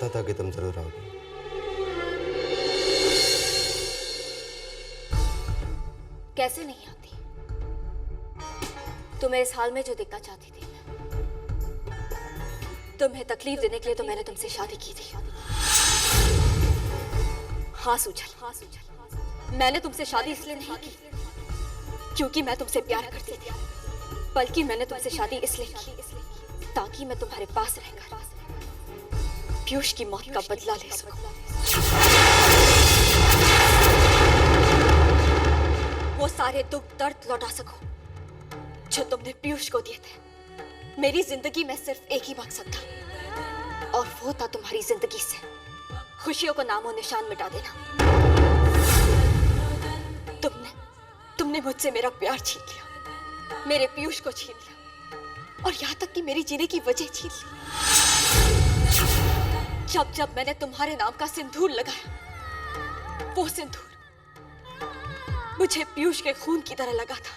पता था कि तुम जरूर आओगी। कैसे नहीं आती? तुम्हें इस हाल में जो देखना चाहती थी, तुम्हें तकलीफ देने के लिए तो मैंने तुमसे शादी की थी। हाँ सूजल, मैंने तुमसे शादी इसलिए नहीं की क्योंकि मैं तुमसे प्यार करती थी, बल्कि मैंने तुमसे शादी इसलिए की ताकि मैं तुम्हारे पास रहकर पीयूष की मौत का बदला ले सकूं। वो सारे दुख दर्द लौटा सकूं जो तुमने पीयूष को दिए थे। मेरी जिंदगी में सिर्फ एक ही मकसद था और वो था तुम्हारी जिंदगी से खुशियों को नामो निशान मिटा देना। तुमने मुझसे मेरा प्यार छीन लिया, मेरे पीयूष को छीन लिया और यहाँ तक कि मेरी जीने की वजह छीन ली। जब जब मैंने तुम्हारे नाम का सिंदूर लगाया, वो सिंदूर मुझे पीयूष के खून की तरह लगा था।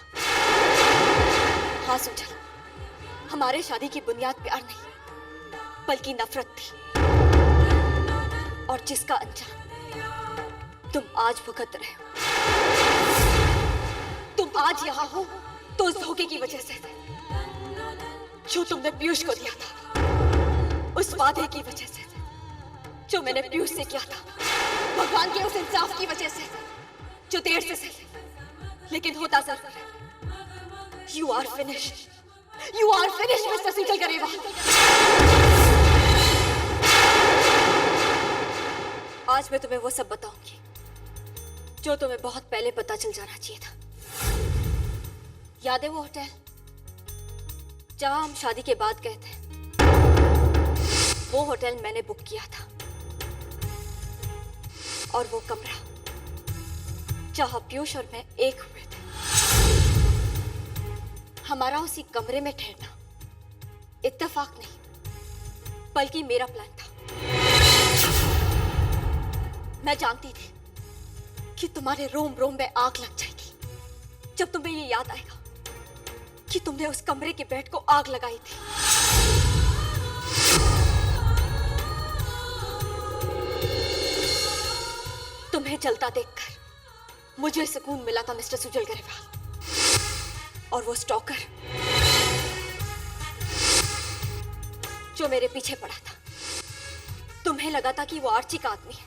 हाँ सूजल, हमारे शादी की बुनियाद प्यार नहीं बल्कि नफरत थी और जिसका अंजाम तुम आज भुगत रहे हो। तुम आज यहाँ हो तो उस धोखे की वजह से जो तुमने पीयूष को दिया था, उस वादे की वजह से जो मैंने पीयूष से किया था, भगवान के उस इंसाफ की वजह से जो देर से सही लेकिन होता जरूर है। You are finished. You are finished, Mr. Sujal Grewal. आज मैं तुम्हें वो सब बताऊंगी जो तुम्हें बहुत पहले पता चल जाना चाहिए था। याद है वो होटल जहां हम शादी के बाद गए थे? वो होटल मैंने बुक किया था और वो कमरा जहां पीयूष और मैं एक हुए थे। हमारा उसी कमरे में ठहरना इत्तेफाक नहीं बल्कि मेरा प्लान था। मैं जानती थी कि तुम्हारे रोम रोम में आग लग जाएगी जब तुम्हें ये याद आएगा कि तुमने उस कमरे के बेड को आग लगाई थी। तुम्हें जलता देखकर मुझे सुकून मिला था मिस्टर सूजल गरेवाल। और वो स्टॉकर जो मेरे पीछे पड़ा था, तुम्हें लगा था कि वो आर्ची का आदमी है।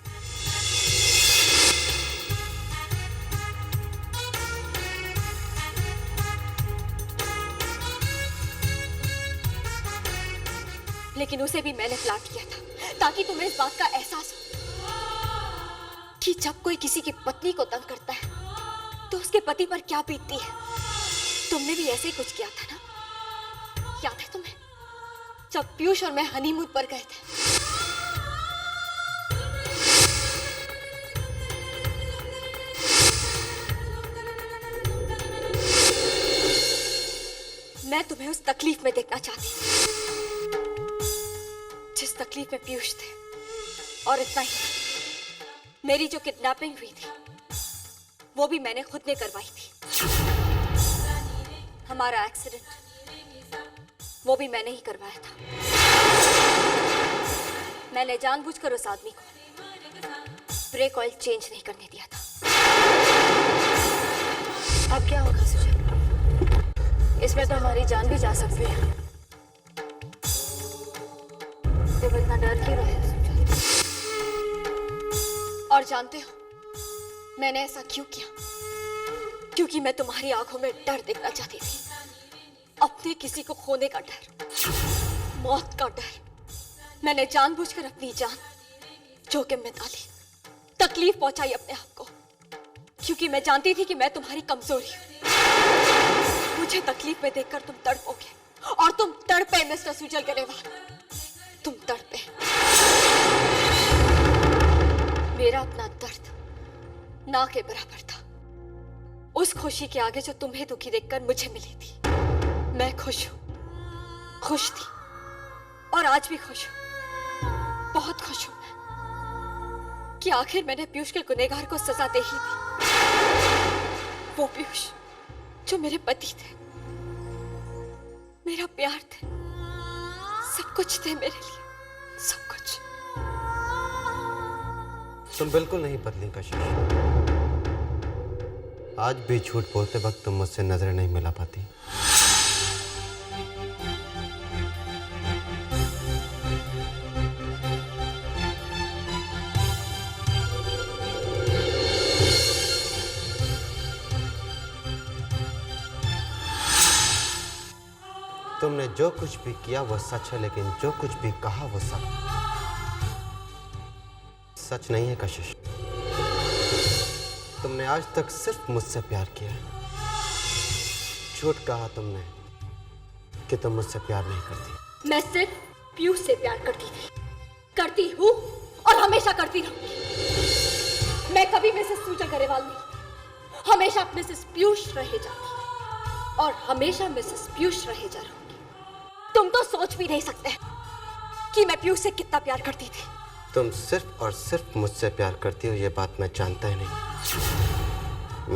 लेकिन उसे भी मैंने प्लाट किया था ताकि तुम्हें इस बात का एहसास हो कि जब कोई किसी की पत्नी को तंग करता है तो उसके पति पर क्या बीतती है। तुमने भी ऐसे ही कुछ किया था ना? याद है तुम्हें जब पीयूष और मैं हनीमून पर गए थे? मैं तुम्हें उस तकलीफ में देखना चाहती थी जिस तकलीफ में पीयूष थे। और इतना ही, मेरी जो किडनैपिंग हुई थी वो भी मैंने खुद ने करवाई थी। हमारा एक्सीडेंट वो भी मैंने ही करवाया था। मैंने जानबूझकर उस आदमी को ब्रेक ऑयल चेंज नहीं करने दिया था। अब क्या होगा सुजल? इसमें तो हमारी जान भी जा सकती है। तुम इतना डर क्यों रहे हो सुजल? और जानते हो मैंने ऐसा क्यों किया? क्योंकि मैं तुम्हारी आंखों में डर देखना चाहती थी। अपने किसी को खोने का डर, मौत का डर। मैंने जानबूझकर अपनी जान जोखिम में डाली, तकलीफ पहुंचाई अपने आप को, क्योंकि मैं जानती थी कि मैं तुम्हारी कमजोरी हूं। मुझे तकलीफ में देखकर तुम तड़पोगे और तुम तड़पे मिस्टर सूजल गरेवाल, तुम तड़पे। मेरा अपना दर्द ना के बराबर था उस खुशी के आगे जो तुम्हें दुखी देखकर मुझे मिली थी। मैं खुश हूं, खुश थी और आज भी खुश हूं, बहुत खुश हूं मैं कि आखिर मैंने पीयूष के गुनहगार को सजा दे ही दी। वो पीयूष जो मेरे पति थे, मेरा प्यार थे, सब कुछ थे मेरे लिए, सब कुछ। तुम बिल्कुल नहीं बदली कशिश। आज भी झूठ बोलते वक्त तुम मुझसे नजरें नहीं मिला पाती। तुमने जो कुछ भी किया वो सच है, लेकिन जो कुछ भी कहा वो सब सच नहीं है कशिश। तुमने आज तक सिर्फ मुझसे प्यार किया है। झूठ कहा तुमने कि तुम मुझसे प्यार नहीं करती। मैं सिर्फ पीयूष से प्यार करती थी, करती हूँ और हमेशा करती रहूंगी। मैं कभी मिसेस सूजल गरेवाल नहीं, हमेशा मिसेस पीयूष रहे जाती और हमेशा मिसेस पीयूष रहे जा रहूंगी। तुम तो सोच भी नहीं सकते कि मैं पीयूष से कितना प्यार करती थी। तुम सिर्फ और सिर्फ मुझसे प्यार करती हो, ये बात मैं जानता ही नहीं,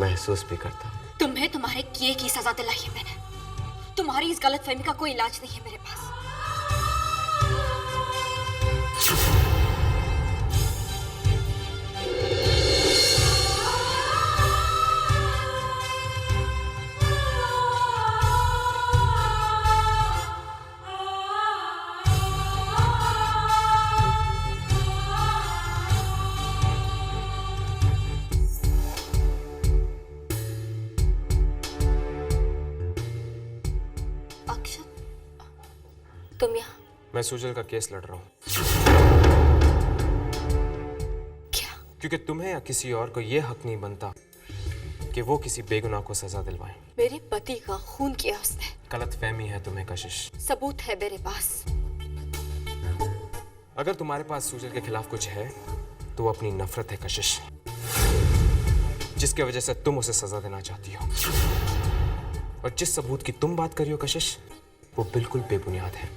महसूस भी करता हूं। तुम्हें तुम्हारे किए की सजा दिलाई है मैंने। तुम्हारी इस गलतफहमी का कोई इलाज नहीं है मेरे पास। तुम यहाँ? मैं सूजल का केस लड़ रहा हूँ। क्या? क्योंकि तुम्हें या किसी और को यह हक नहीं बनता कि वो किसी बेगुनाह को सजा दिलवाए। मेरे पति का खून किया उसने। गलतफहमी है तुम्हें कशिश। सबूत है मेरे पास। अगर तुम्हारे पास सूजल के खिलाफ कुछ है तो वो अपनी नफरत है कशिश, जिसके वजह से तुम उसे सजा देना चाहती हो। और जिस सबूत की तुम बात कर रही हो कशिश, वो बिल्कुल बेबुनियाद है।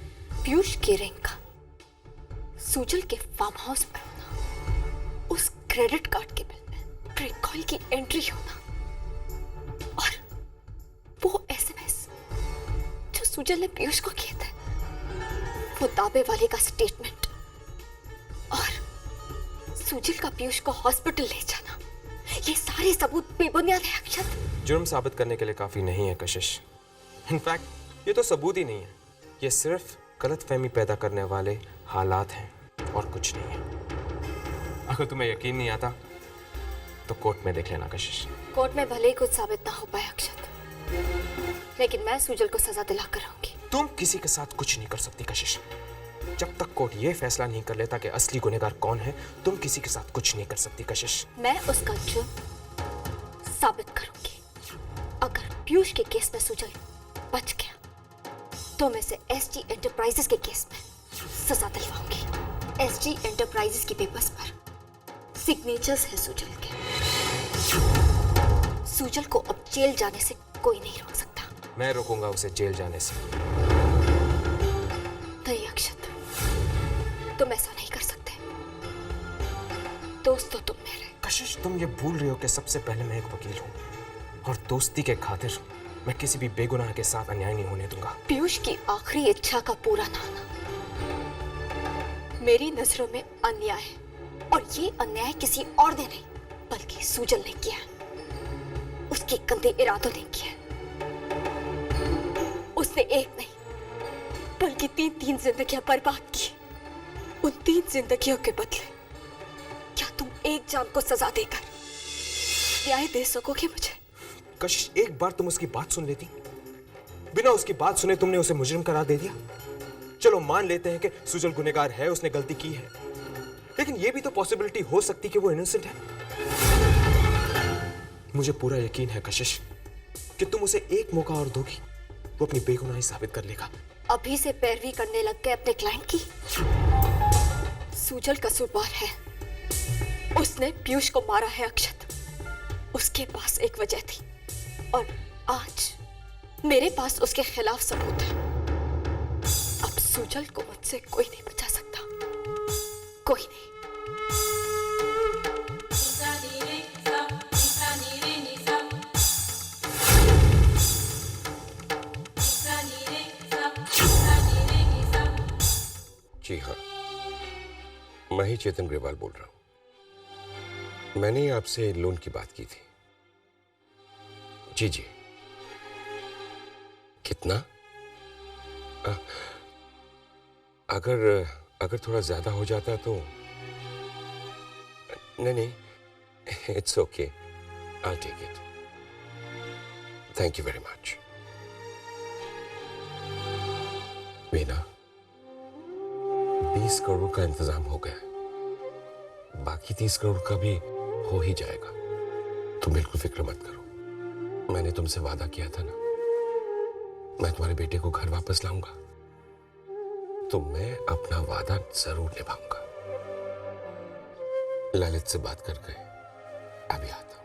पीयूष के रिंग का सूजल के फार्म हाउस पर होना, उस क्रेडिट कार्ड के बिल में प्रिकॉल की एंट्री होना और वो एसएमएस जो सूजल ने पीयूष को किए थे, वो दावे वाले का स्टेटमेंट और सूजल का पीयूष को हॉस्पिटल ले जाना, ये सारे सबूत बेबुनियाद है अक्षत। जुर्म साबित करने के लिए काफी नहीं है कशिश। इनफैक्ट ये तो सबूत ही नहीं है, ये सिर्फ गलतफहमी पैदा करने वाले हालात हैं और कुछ नहीं है। अगर तुम्हें यकीन नहीं आता तो कोर्ट में देख लेना कशिश। कोर्ट में भले ही कुछ साबित ना हो पाए अक्षत, लेकिन मैं सूजल को सजा दिला कर रहूंगी। तुम किसी के साथ कुछ नहीं कर सकती कशिश। जब तक कोर्ट ये फैसला नहीं कर लेता कि असली गुनहगार कौन है, तुम किसी के साथ कुछ नहीं कर सकती कशिश। मैं उसका जुर्म साबित करूंगी। अगर पीयूष के केस में सूजल बच गया तो मैं इसे एसजी एंटरप्राइजेस के केस में सजा दिलवाऊंगी। एसजी एंटरप्राइजेस के पेपर्स पर सिग्नेचर्स है सूजल के। सूजल को अब जेल जाने से कोई नहीं रोक सकता। मैं रोकूंगा उसे जेल जाने से। नहीं अक्षत, तुम ऐसा नहीं कर सकते। दोस्त तो तुम मेरे। कशिश, तुम ये भूल रही हो कि सबसे पहले मैं एक वकील हूँ और दोस्ती के खातिर मैं किसी भी बेगुनाह के साथ अन्याय नहीं होने दूंगा। पीयूष की आखिरी इच्छा का पूरा ना होना मेरी नजरों में अन्याय है, और ये अन्याय किसी और ने नहीं बल्कि सूजल ने किया। उसके गंदे इरादों ने किया। उसने एक नहीं बल्कि तीन जिंदगियां बर्बाद की। उन 3 जिंदगियों के बदले क्या तुम एक जान को सजा देकर न्याय दे सकोगे मुझे? कशिश, एक बार तुम उसकी बात सुन लेती। बिना उसकी बात सुने तुमने उसे मुजरिम करार दे दिया। चलो मान लेते हैं कि सूजल गुनहगार है, उसने गलती की है, लेकिन यह भी तो पॉसिबिलिटी हो सकती कि वो इनोसेंट है। मुझे पूरा यकीन है कशिश कि तुम उसे एक मौका और दोगी, वो अपनी बेगुनाही साबित कर लेगा। अभी से पैरवी करने लग गए अपने क्लाइंट की। सूजल कसूरवार है, उसने पीयूष को मारा है अक्षत। उसके पास एक वजह थी और आज मेरे पास उसके खिलाफ सबूत है। अब सूजल को मुझसे कोई नहीं बचा सकता, कोई नहीं। जी हाँ, मैं ही चेतन ग्रेवाल बोल रहा हूं। मैंने आपसे लोन की बात की थी। जी जी। कितना? अगर थोड़ा ज्यादा हो जाता तो। नहीं, it's okay, I take it. Thank you very much. Veena, 20 crore का इंतजाम हो गया है, बाकी 30 करोड़ का भी हो ही जाएगा। तुम बिल्कुल फिक्र मत करो। मैंने तुमसे वादा किया था ना, मैं तुम्हारे बेटे को घर वापस लाऊंगा, तो मैं अपना वादा जरूर निभाऊंगा। ललित से बात करके अभी आता हूं।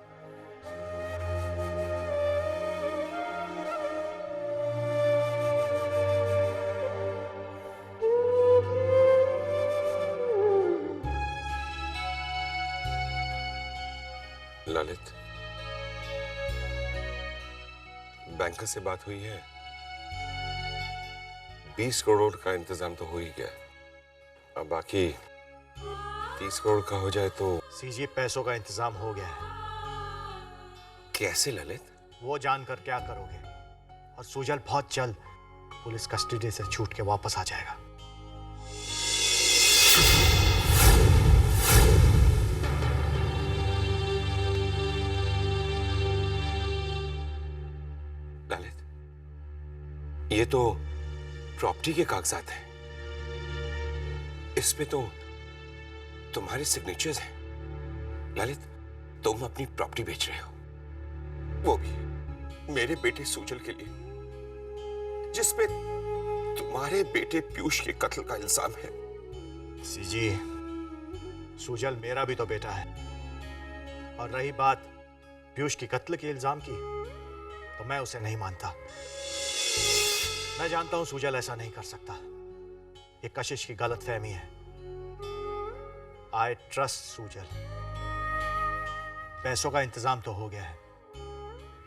ललित, बैंकर से बात हुई है? 20 करोड़ का इंतजाम तो हो ही गया, अब बाकी 30 करोड़ का हो जाए तो। सीजी, पैसों का इंतजाम हो गया है। कैसे ललित? वो जानकर क्या करोगे? और सुजल बहुत जल्द पुलिस कस्टडी से छूट के वापस आ जाएगा। ललित, ये तो प्रॉपर्टी के कागजात हैं, इसमें तो तुम्हारे सिग्नेचर्स हैं। ललित, तुम अपनी प्रॉपर्टी बेच रहे हो, वो भी मेरे बेटे सुजल के लिए, जिसपे तुम्हारे बेटे पीयूष के कत्ल का इल्जाम है। सीजी, सुजल मेरा भी तो बेटा है, और रही बात पीयूष की कत्ल के इल्जाम की, तो मैं उसे नहीं मानता। मैं जानता हूं सुजल ऐसा नहीं कर सकता। ये कशिश की गलतफहमी है। I trust Sujal. पैसों का इंतजाम तो हो गया है।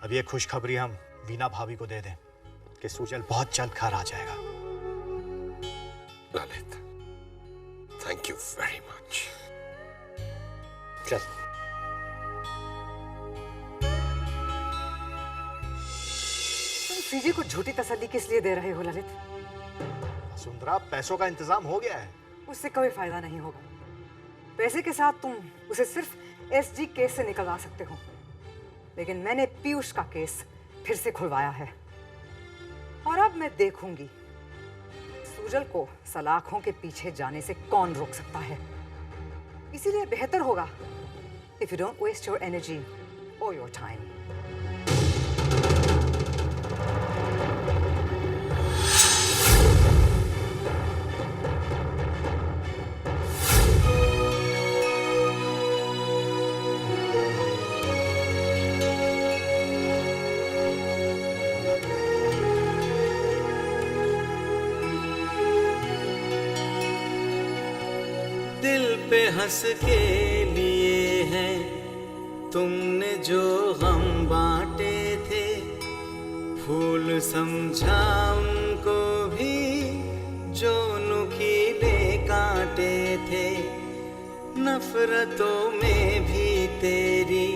अब ये खुशखबरी हम वीना भाभी को दे दें कि सुजल बहुत जल्द घर आ जाएगा। Lalit, thank you very much. चल। तुम सीजी को झूठी तसल्ली किस लिए दे रहे हो ललित? सुंदरा, पैसों का इंतजाम हो गया है। उससे कोई फायदा नहीं होगा। पैसे के साथ तुम उसे सिर्फ एसजी केस से निकलवा सकते हो, लेकिन मैंने पीयूष का केस फिर से खुलवाया है, और अब मैं देखूंगी सुजल को सलाखों के पीछे जाने से कौन रोक सकता है। इसीलिए बेहतर होगा if you don't waste your energy or your time. दिल पे हंस के लिए है तुमने जो गम बांटे थे, फूल समझा उनको भी जो नुकीले कांटे थे। नफरतों में भी तेरी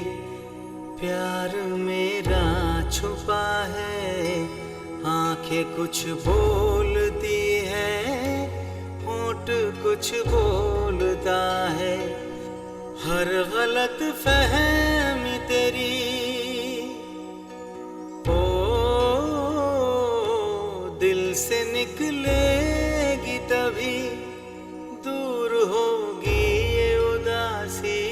प्यार मेरा छुपा है। आंखें कुछ बोलती है, होंठ कुछ बोलता है। हर गलत फहमी तेरी ओ दिल से निकलेगी तभी दूर होगी ये उदासी।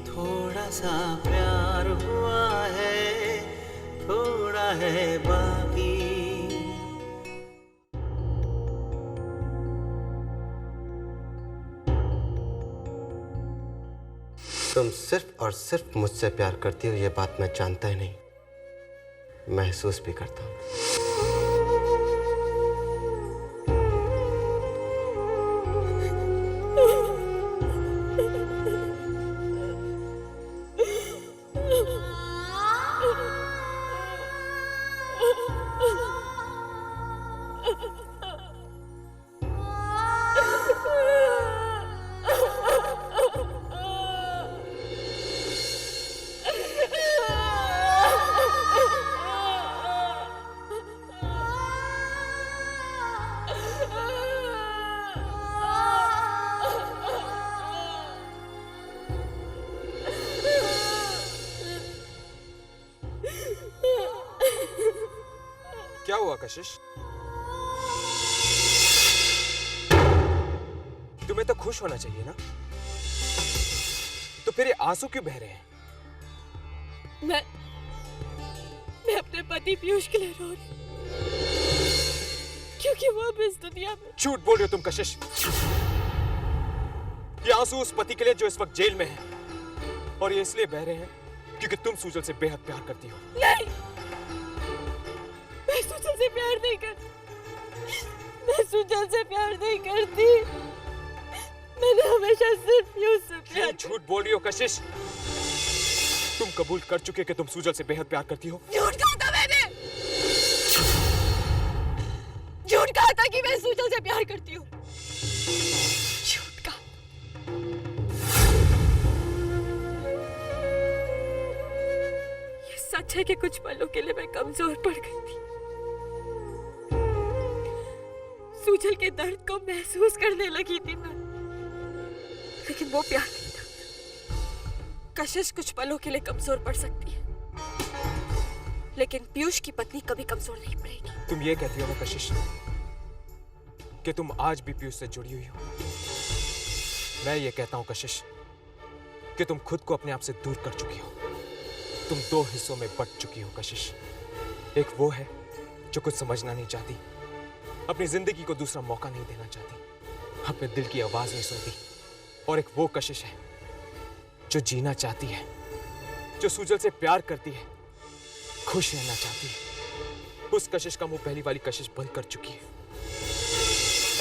थोड़ा सा प्यार हुआ है, थोड़ा है बाकी। तुम सिर्फ और सिर्फ मुझसे प्यार करती हो, ये बात मैं जानता ही नहीं, महसूस भी करता हूं। हुआ कशिश? तुम्हें तो खुश होना चाहिए ना, तो फिर ये आंसू क्यों बह रहे हैं? मैं अपने पति पीयूष के लिए रो रही हूं, क्योंकि वो अब इस दुनिया में। झूठ बोल रहे हो तुम कशिश। ये आंसू उस पति के लिए जो इस वक्त जेल में है, और ये इसलिए बह रहे हैं क्योंकि तुम सुजल से बेहद प्यार करती हो। नहीं, मैं सुजल से प्यार नहीं करती। मैं सुजल से प्यार नहीं करती। मैंने हमेशा सिर्फ पीयूष से प्यार। झूठ बोल रही हो कशिश। तुम कबूल कर चुके कि तुम सुजल से बेहद प्यार करती हो। झूठ कहा था मैंने। झूठ कहा था कि मैं सुजल से प्यार करती हूँ। झूठ कहा। ये सच है कि कुछ पलों के लिए मैं कमजोर पड़ गई थी। सुजल के दर्द को महसूस करने लगी थी मैं, लेकिन वो प्यार नहीं था। कशिश कुछ पलों के लिए कमजोर पड़ सकती है, लेकिन पीयूष की पत्नी कभी कमजोर नहीं पड़ेगी। तुम ये कहती हो ना कशिश कि तुम आज भी पीयूष से जुड़ी हुई हो। मैं ये कहता हूं कशिश कि तुम खुद को अपने आप से दूर कर चुकी हो। तुम दो हिस्सों में बंट चुकी हो कशिश। एक वो है जो कुछ समझना नहीं चाहती, अपनी जिंदगी को दूसरा मौका नहीं देना चाहती, अपने दिल की आवाज नहीं सुनती, और एक वो कशिश है जो जीना चाहती है, जो सुजल से प्यार करती है, खुश रहना चाहती है। उस कशिश का मुंह पहली वाली कशिश बंद कर चुकी है।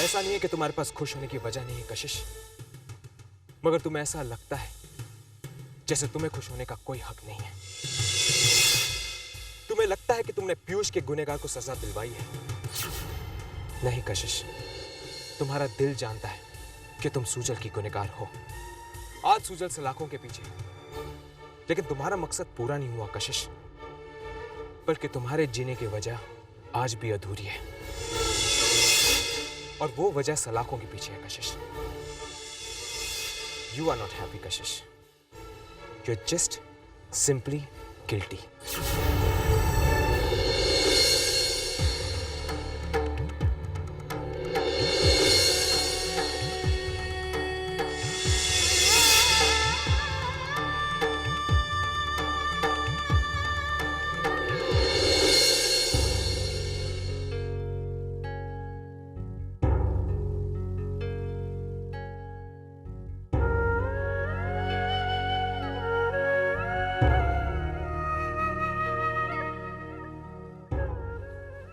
ऐसा नहीं है कि तुम्हारे पास खुश होने की वजह नहीं है कशिश, मगर तुम्हें ऐसा लगता है जैसे तुम्हें खुश होने का कोई हक नहीं है। तुम्हें लगता है कि तुमने पीयूष के गुनहगार को सजा दिलवाई है। नहीं कशिश, तुम्हारा दिल जानता है कि तुम सुजल की गुनहगार हो। आज सुजल सलाखों के पीछे, लेकिन तुम्हारा मकसद पूरा नहीं हुआ कशिश, बल्कि तुम्हारे जीने की वजह आज भी अधूरी है, और वो वजह सलाखों के पीछे है कशिश। You are not happy Kashish, you're just simply guilty.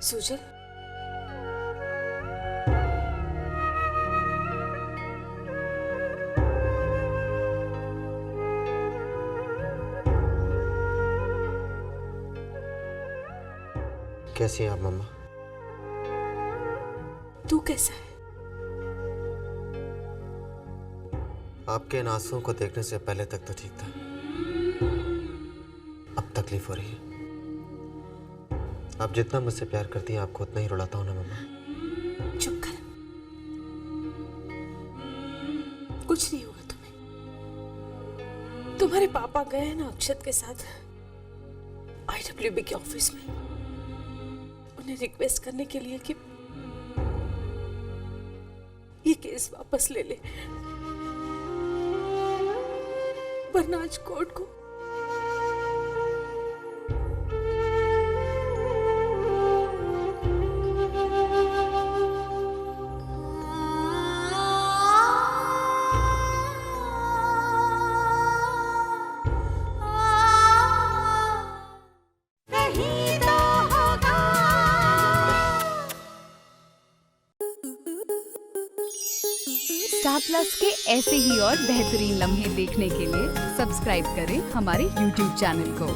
Sujal, कैसी हैं आप मम्मा? तू कैसा है? आपके इन आंसुओं को देखने से पहले तक तो ठीक था, अब तकलीफ हो रही है। आप जितना मुझसे प्यार करती हैं, आपको उतना ही रुलाता हूं ना मम्मा। चुप कर, कुछ नहीं हुआ तुम्हें। तुम्हारे पापा गए हैं ना अक्षत के साथ IWB के ऑफिस में, उन्हें रिक्वेस्ट करने के लिए कि ये केस वापस ले ले, वरना आज कोर्ट को स्टार प्लस के ऐसे ही और बेहतरीन लम्हे देखने के लिए सब्सक्राइब करें हमारे YouTube चैनल को।